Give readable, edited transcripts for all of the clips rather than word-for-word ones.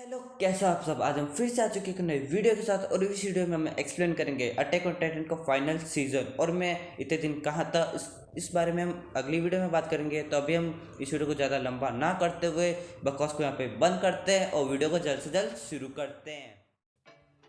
Hello, कैसे हो आप सब। आज हम फिर से आ चुके हैं एक नई वीडियो के साथ और इस वीडियो में हम एक्सप्लेन करेंगे अटैक ऑन टाइटन का फाइनल सीजन। और मैं इतने दिन कहाँ था इस बारे में हम अगली वीडियो में बात करेंगे। तो अभी हम इस वीडियो को ज़्यादा लंबा ना करते हुए बकवास को यहाँ पे बंद करते हैं और वीडियो को जल्द से जल्द शुरू करते हैं।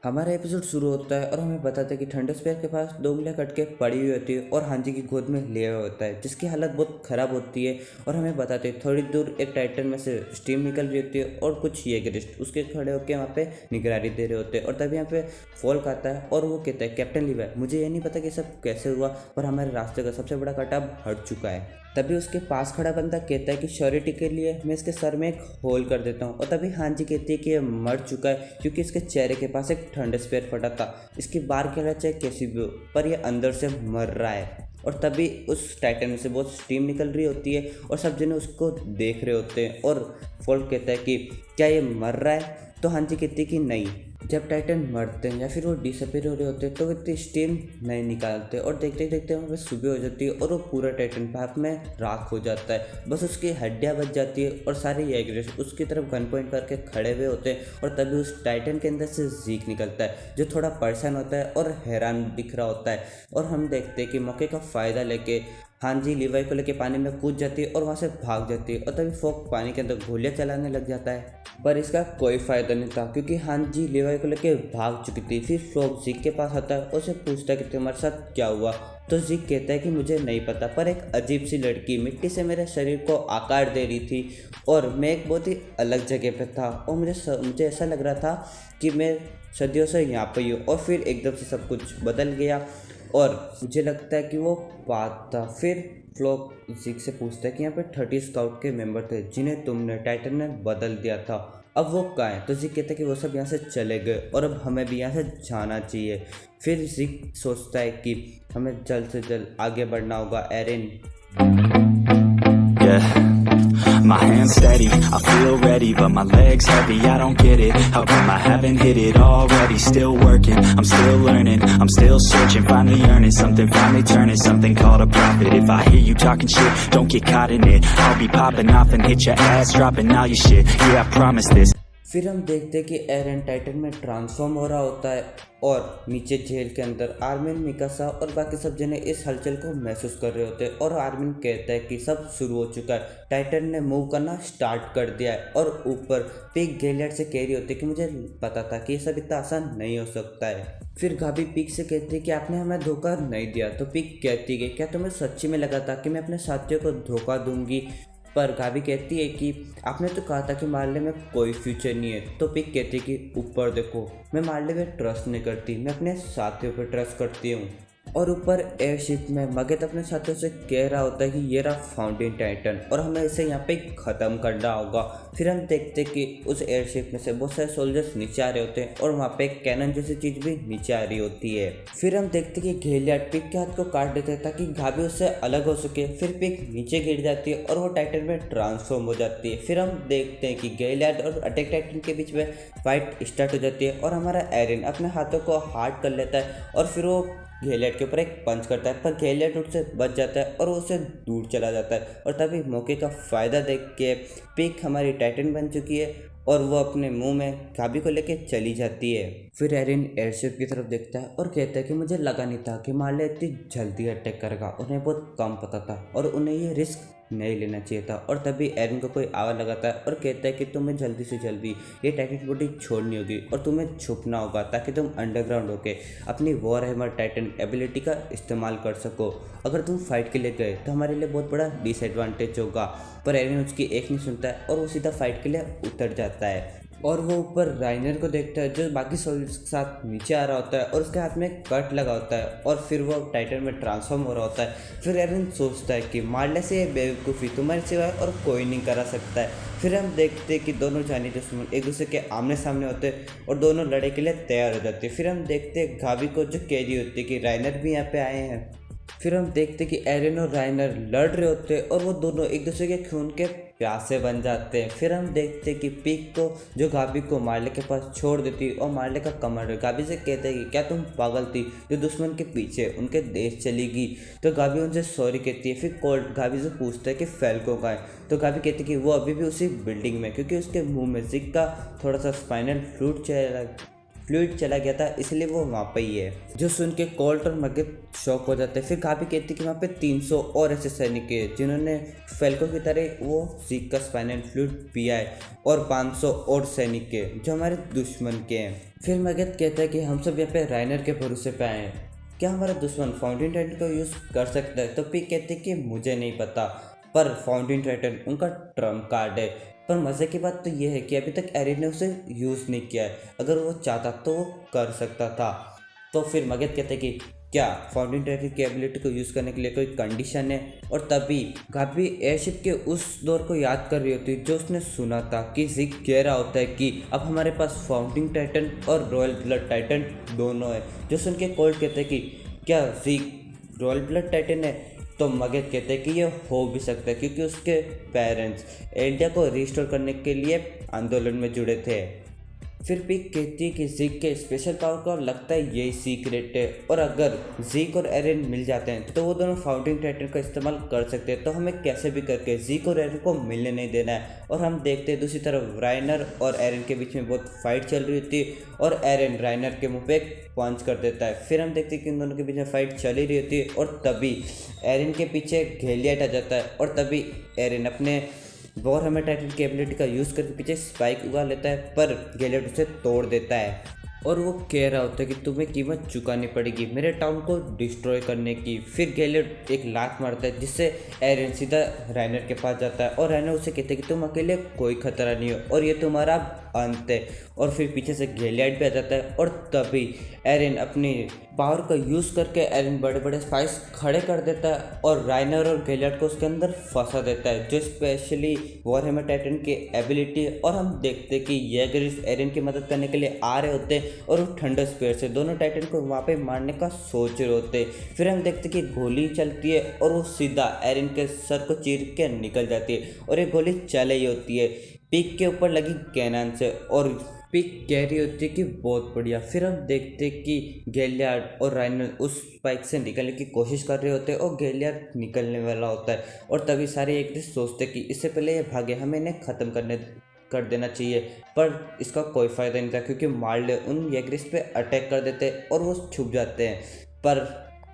हमारा एपिसोड शुरू होता है और हमें बताते हैं कि थंडरस्पेयर के पास 2 उंगलियां कट के पड़ी हुई होती है और हांजी की गोद में लिया हुआ होता है, जिसकी हालत बहुत ख़राब होती है। और हमें बताते हैं थोड़ी दूर एक टाइटन में से स्टीम निकल रही होती है और कुछ येगरिस्ट उसके खड़े होकर वहाँ पे निगरानी दे रहे होते हैं। और तभी यहाँ पे फॉल्क आता है और वो कहता है, कैप्टन लीवी, मुझे ये नहीं पता कि सब कैसे हुआ, पर हमारे रास्ते का सबसे बड़ा कांटा अब हट चुका है। तभी उसके पास खड़ा बंदा कहता है कि श्योरिटी के लिए मैं इसके सर में एक होल कर देता हूँ। और तभी हांजी कहती है कि ये मर चुका है क्योंकि इसके चेहरे के पास एक थंडरस्पेयर फटा था। इसकी बाहर के चाहे कैसी भी हो, पर यह अंदर से मर रहा है। और तभी उस टाइटन में से बहुत स्टीम निकल रही होती है और सब जने उसको देख रहे होते हैं। और फोल्क कहता है कि क्या ये मर रहा है, तो हांजी कहती है कि नहीं। जब टाइटन मरते हैं या फिर वो डिसअपेयर हो रहे होते हैं तो वो इतनी स्टीम नहीं निकालते और देखते देखते वहाँ पे सुबह हो जाती है और वो पूरा टाइटन भाप में राख हो जाता है। बस उसकी हड्डियाँ बच जाती है और सारे येगरिस्ट उसकी तरफ गन पॉइंट करके खड़े हुए होते हैं। और तभी उस टाइटन के अंदर से ज़ीक निकलता है जो थोड़ा परेशान होता है और हैरान दिख रहा होता है। और हम देखते हैं कि मौके का फ़ायदा लेके हांजी लीवी को लेके पानी में कूद जाती है और वहाँ से भाग जाती है। और तभी फोक पानी के अंदर गोलियां चलाने लग जाता है, पर इसका कोई फ़ायदा नहीं था क्योंकि हांजी लीवी को लेके भाग चुकी थी। फिर फोक जिक के पास आता है और उसे पूछता है कि तुम्हारे साथ क्या हुआ। तो जिक कहता है कि मुझे नहीं पता, पर एक अजीब सी लड़की मिट्टी से मेरे शरीर को आकार दे रही थी और मैं एक बहुत ही अलग जगह पे था और मुझे ऐसा लग रहा था कि मैं सदियों से यहाँ पे ही हूँ। और फिर एकदम से सब कुछ बदल गया और मुझे लगता है कि वो बात था। फिर फ्लोक जिक से पूछता है कि यहाँ पे 30 स्काउट के मेंबर थे जिन्हें तुमने टाइटन ने बदल दिया था, अब वो कहाँ है। तो जिक कहता है कि वो सब यहाँ से चले गए और अब हमें भी यहाँ से जाना चाहिए। फिर जिक सोचता है कि हमें जल्द से जल्द आगे बढ़ना होगा। Erin My hands steady, I feel ready, but my legs heavy, I don't get it. How come I haven't hit it already? Still working, I'm still learning, I'm still searching, finally earning something, finally turning something called a profit. If I hear you talking shit, don't get caught in it. I'll be popping off and hit your ass, dropping all your shit. Yeah, I promise this. फिर हम देखते हैं कि एरन Titan में transform हो रहा होता है और नीचे जेल के अंदर आर्मिन, मिकासा और बाकी सब जने इस हलचल को महसूस कर रहे होते हैं। और आर्मिन कहता है कि सब शुरू हो चुका है, टाइटन ने मूव करना स्टार्ट कर दिया है। और ऊपर पिग गैलियड से कह रही होती है कि मुझे पता था कि ये सब इतना आसान नहीं हो सकता है। फिर गाबी पिग से कहती है कि आपने हमें धोखा नहीं दिया। तो पिग कहती है क्या तुम्हें सच्ची में लगा था कि मैं अपने साथियों को धोखा दूंगी, पर गाबी कहती है कि आपने तो कहा था कि मार्ले में कोई फ्यूचर नहीं है। तो पिक कहती है कि ऊपर देखो, मैं मार्ले पे ट्रस्ट नहीं करती, मैं अपने साथियों पे ट्रस्ट करती हूँ। और ऊपर एयरशिप में मगध अपने साथियों से कह रहा होता है कि ये रहा फाउंटेन टाइटन और हमें इसे यहाँ पे ख़त्म करना होगा। फिर हम देखते हैं कि उस एयरशिप में से बहुत सारे सोल्जर्स नीचे आ रहे होते हैं और वहाँ पे एक कैनन जैसी चीज़ भी नीचे आ रही होती है। फिर हम देखते हैं कि गैलियड पिक के हाथ को काट देते हैं ताकि गाबी उससे अलग हो सके। फिर पिक नीचे गिर जाती है और वो टाइटन में ट्रांसफॉर्म हो जाती है। फिर हम देखते हैं कि गैलियड और अटैक टाइटन के बीच में फाइट स्टार्ट हो जाती है और हमारा एरिन अपने हाथों को हार्ड कर लेता है और फिर वो गैलियड के ऊपर एक पंच करता है, पर गैलियड उससे बच जाता है और वो उससे दूर चला जाता है। और तभी मौके का फ़ायदा देख के पिक हमारी टाइटन बन चुकी है और वो अपने मुंह में गाबी को लेके चली जाती है। फिर एरिन एयरशिप की तरफ देखता है और कहता है कि मुझे लगा नहीं था कि मार्ले इतनी जल्दी अटैक करेगा, उन्हें बहुत कम पता था और उन्हें ये रिस्क नहीं लेना चाहिए था। और तभी एरिन को कोई आवाज़ लगाता है और कहता है कि तुम्हें जल्दी से जल्दी ये टाइटन बॉडी छोड़नी होगी और तुम्हें छुपना होगा ताकि तुम अंडरग्राउंड होके अपनी वॉर हैमर टाइटन एबिलिटी का इस्तेमाल कर सको। अगर तुम फाइट के लिए गए तो हमारे लिए बहुत बड़ा डिसएडवांटेज होगा। पर एरिन उसकी एक नहीं सुनता है और वो सीधा फाइट के लिए उतर जाता है। और वो ऊपर राइनर को देखता है जो बाकी सोल्जर्स के साथ नीचे आ रहा होता है और उसके हाथ में कट लगा होता है और फिर वो टाइटन में ट्रांसफॉर्म हो रहा होता है। फिर एरिन सोचता है कि मार्ले से ये बेवकूफ़ी तुम्हारे सिवाय और कोई नहीं करा सकता है। फिर हम देखते हैं कि दोनों जानी दुश्मन एक दूसरे के आमने सामने होते हैं और दोनों लड़ाई के लिए तैयार हो जाते हैं। फिर हम देखते हैं गाबी को जो कह रही होती है कि राइनर भी यहाँ पे आए हैं। फिर हम देखते कि एरिन और राइनर लड़ रहे होते हैं और वो दोनों एक दूसरे के खून के प्यासे बन जाते हैं। फिर हम देखते कि पीक को जो गाबी को मार्ले के पास छोड़ देती और मार्ले का कमांडर गाबी से कहते हैं कि क्या तुम पागल थी जो दुश्मन के पीछे उनके देश चली गई। तो गाबी उनसे सॉरी कहती है। फिर कोल्ट गाबी से पूछता है कि फैल्को कहाँ है। तो गाबी कहती है कि वो अभी भी उसी बिल्डिंग में, क्योंकि उसके मुंह में जिक का थोड़ा सा स्पाइनल फ्लूइड चला गया था, इसलिए वो वहाँ पे ही है। जो सुन के कोल्ट और मगध शॉक हो जाते हैं। फिर गाबी कहती है कि वहाँ पे 300 और ऐसे सैनिक हैं जिन्होंने फैल्को की तरह वो जिक का स्पाइनल फ्लूइड पिया है, और 500 और सैनिक के जो हमारे दुश्मन के हैं। फिर मगध कहता है कि हम सब यहाँ पे राइनर के भरोसे पे आए हैं, क्या हमारा दुश्मन फाउंटेन टाइटन को यूज़ कर सकता है। तो पीक कहते हैं कि मुझे नहीं पता, पर फाउंटेन टाइटन उनका ट्रम्प कार्ड है। पर मज़े की बात तो ये है कि अभी तक एरिन ने उसे यूज़ नहीं किया है, अगर वो चाहता तो वो कर सकता था। तो फिर मगध कहते हैं कि क्या फाउंटेन टाइटन की एबिलिटी को यूज़ करने के लिए कोई कंडीशन है। और तभी गाबी एयरशिप के उस दौर को याद कर रही होती है जो उसने सुना था कि जिक कह रहा होता है कि अब हमारे पास फाउंटेन टाइटन और रॉयल ब्लड टाइटन दोनों है। जो सुन के कोल्ट कहते हैं कि क्या जिक रॉयल ब्लड टाइटन है। तो मगध कहते हैं कि ये हो भी सकता है क्योंकि उसके पेरेंट्स इंडिया को रिस्टोर करने के लिए आंदोलन में जुड़े थे। फिर पीक कहती है कि जिक के स्पेशल पावर का लगता है यही सीक्रेट है, और अगर जिक और एरिन मिल जाते हैं तो वो दोनों फाउंटेन टाइटन का इस्तेमाल कर सकते हैं। तो हमें कैसे भी करके जिक और एरिन को मिलने नहीं देना है। और हम देखते हैं दूसरी तरफ राइनर और एरिन के बीच में बहुत फाइट चल रही होती है और एरिन राइनर के मुंह पे एक पंच कर देता है। फिर हम देखते हैं कि इन दोनों के बीच में फाइट चली रही होती है और तभी एरिन के पीछे घेलियाट आ जाता है और तभी एरिन अपने वॉरहैमर टाइटन की एबिलिटी का यूज़ करके पीछे स्पाइक उगा लेता है, पर घेलियाट उसे तोड़ देता है और वो कह रहा होता है कि तुम्हें कीमत चुकानी पड़ेगी मेरे टाउन को डिस्ट्रॉय करने की। फिर घेलियाट एक लात मारता है जिससे एरिन सीधा राइनर के पास जाता है और राइनर उसे कहते हैं कि तुम अकेले कोई खतरा नहीं हो और ये तुम्हारा अंत है। और फिर पीछे से घेलियाट भी आ जाता है और तभी एरिन अपनी पावर का यूज़ करके एरिन बड़े बड़े स्पाइक्स खड़े कर देता है और राइनर और घेलियाट को उसके अंदर फंसा देता है, जो स्पेशली वॉरहैमर टाइटन की एबिलिटी। और हम देखते हैं कि येगरिस एरिन की मदद करने के लिए आ रहे होते हैं और वो ठंडे स्पीड से दोनों टाइटन को वहाँ पे मारने का सोच रहे होते हैं। फिर हम देखते हैं कि गोली चलती है और वो सीधा एरिन के सर को चीर के निकल जाती है और ये गोली चल ही होती है पीक के ऊपर लगी कैनन से और पीक कह रही होती है कि बहुत बढ़िया। फिर हम देखते हैं कि घेलियाट और राइनर उस स्पाइक से निकलने की कोशिश कर रहे होते हैं और घेलियाट निकलने वाला होता है और तभी सारे एक दूसरे सोचते कि इससे पहले ये भागे, हमें इन्हें ख़त्म कर देना चाहिए। पर इसका कोई फ़ायदा नहीं था क्योंकि मार्ले उन येगरिस पे अटैक कर देते हैं और वो छुप जाते हैं। पर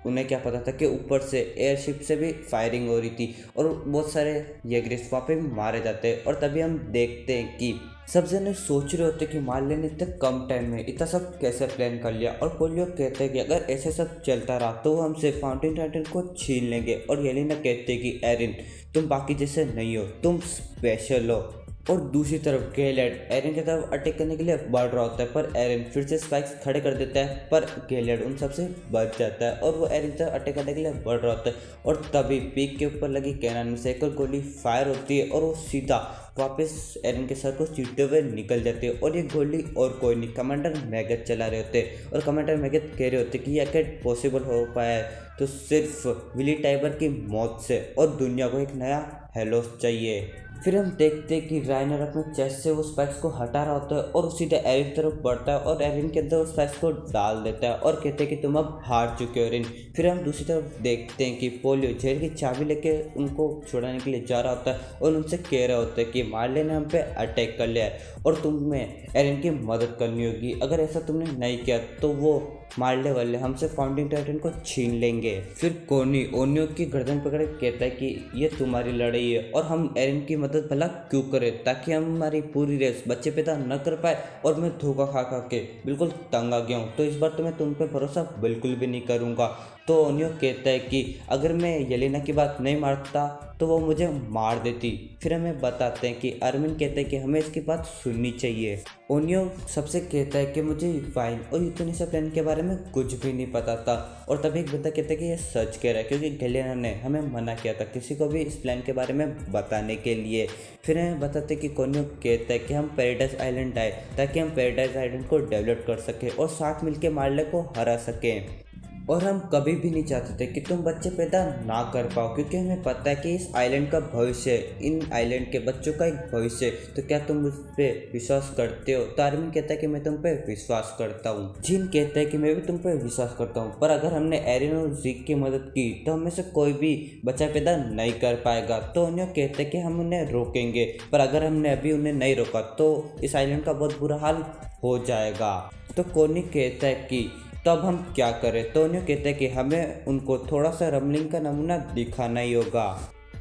उन्हें क्या पता था कि ऊपर से एयरशिप से भी फायरिंग हो रही थी और बहुत सारे येगरिस वहाँ पे मारे जाते हैं। और तभी हम देखते हैं कि सब जने सोच रहे होते कि मार्ले ने इतने कम टाइम में इतना सब कैसे प्लान कर लिया। और कोई लोग कहते हैं कि अगर ऐसे सब चलता रहा तो वो हमसे फाउंटेन टाइटन को छीन लेंगे। और येलेना कहते हैं कि एरिन तुम बाकी जैसे नहीं हो, तुम स्पेशल हो। और दूसरी तरफ घेलियाट एरिन की तरफ अटैक करने के लिए बढ़ रहा होता है पर एरिन फिर से स्पाइक्स खड़े कर देता है, पर घेलियाट उन सबसे बच जाता है और वो एरिन की तरफ अटैक करने के लिए बढ़ रहा होता है। और तभी पीक के ऊपर लगी कैनन में से एक और गोली फायर होती है और वो सीधा वापस एरिन के सर को चीरते हुए निकल जाती है। और ये गोली और कोई नहीं, कमांडर मैगथ चला रहे होते हैं। और कमांडर मैगथ कह रहे होते कि यह कैसे पॉसिबल हो पाया है, तो सिर्फ विली टाइबर की मौत से, और दुनिया को एक नया हेलोस चाहिए। फिर हम देखते हैं कि राइनर अपने चेस्ट से वो स्पाइक्स को हटा रहा होता है और वो सीधे एरिन की तरफ बढ़ता है और एरिन के अंदर उस स्पाइक्स को डाल देता है और कहते हैं कि तुम अब हार चुके हो एरिन। फिर हम दूसरी तरफ देखते हैं कि पोलियो जेल की चाबी लेके उनको छुड़ाने के लिए जा रहा होता है और उनसे कह रहा होता है कि मार्ले ने हम पे अटैक कर लिया है और तुम्हें एरिन की मदद करनी होगी, अगर ऐसा तुमने नहीं किया तो वो मार्ले वाले हमसे फाउंटेन टाइटन को छीन लेंगे। फिर कोनी ओनियो की गर्दन पकड़ कहता है कि ये तुम्हारी लड़ाई है और हम एरिन की मदद भला क्यों करें, ताकि हम हमारी पूरी रेस बच्चे पैदा न कर पाए। और मैं धोखा खा के बिल्कुल तंग आ गया हूँ, तो इस बार तो मैं तुम पे भरोसा बिल्कुल भी नहीं करूँगा। तो ओनियो कहता है कि अगर मैं येलेना की बात नहीं मानता तो वो मुझे मार देती। फिर हमें बताते हैं कि अरमिन कहते हैं कि हमें इसकी बात सुननी चाहिए। ओनियो सबसे कहता है कि मुझे वाइन और यूथेनेसिया प्लान के बारे में कुछ भी नहीं पता था। और तभी एक बंदा कहता है कि ये सच कह रहा है क्योंकि घेलियाट ने हमें मना किया था किसी को भी इस प्लान के बारे में बताने के लिए। फिर हमें बताते हैं कि कोनियो कहता है कि हम पैराडाइज आइलैंड आए ताकि हम पैराडाइज आइलैंड को डेवलप कर सकें और साथ मिलकर मार्ले को हरा सकें। और हम कभी भी नहीं चाहते थे कि तुम बच्चे पैदा ना कर पाओ, क्योंकि हमें पता है कि इस आइलैंड का भविष्य है, इन आइलैंड के बच्चों का एक भविष्य है। तो क्या तुम उस पर विश्वास करते हो? तो आर्मिन कहता है कि मैं तुम पे विश्वास करता हूँ। जिन कहता है कि मैं भी तुम पे विश्वास करता हूँ, पर अगर हमने एरिन और ज़ीक की मदद की तो हम में से कोई भी बच्चा पैदा नहीं कर पाएगा। तो उन्हें कहते हैं कि हम उन्हें रोकेंगे, पर अगर हमने अभी उन्हें नहीं रोका तो इस आइलैंड का बहुत बुरा हाल हो जाएगा। तो कोनी कहता है कि तो अब हम क्या करें? तो उन्हें कहते हैं कि हमें उनको थोड़ा सा रमलिंग का नमूना दिखाना ही होगा।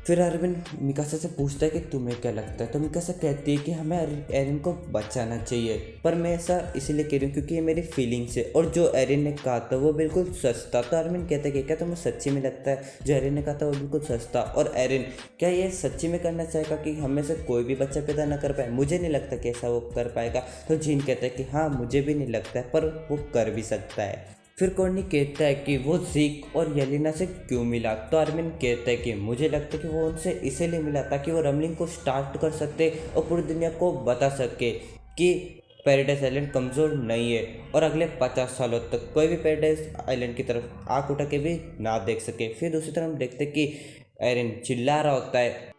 फिर अरविंद मिकासा से पूछता है कि तुम्हें क्या लगता है? तो मिकासा कहती है कि हमें एरिन को बचाना चाहिए, पर मैं ऐसा इसीलिए कह रही हूँ क्योंकि ये मेरी फीलिंग्स है, और जो एरिन ने कहा था वो बिल्कुल सच था। तो अरविंद कहता है कि क्या तुम्हें सच्ची में लगता है जो एरिन ने कहा था वो बिल्कुल सच था? और एरिन क्या ये सच्ची में करना चाहेगा कि हमें से कोई भी बच्चा पैदा ना कर पाए? मुझे नहीं लगता कि ऐसा वो कर पाएगा। तो जीन कहता है कि हाँ मुझे भी नहीं लगता है, पर वो कर भी सकता है। फिर कॉर्नी कहता है कि वो ज़ीक और येलेना से क्यों मिला? तो आर्मिन कहता है कि मुझे लगता है कि वो उनसे इसीलिए मिला ताकि वो रमलिंग को स्टार्ट कर सकते और पूरी दुनिया को बता सके कि पैराडाइज आइलैंड कमज़ोर नहीं है, और अगले 50 सालों तक कोई भी पैराडाइज आइलैंड की तरफ आँख उठा के भी ना देख सके। फिर दूसरी तरफ हम देखते कि एरिन चिल्ला रहा होता है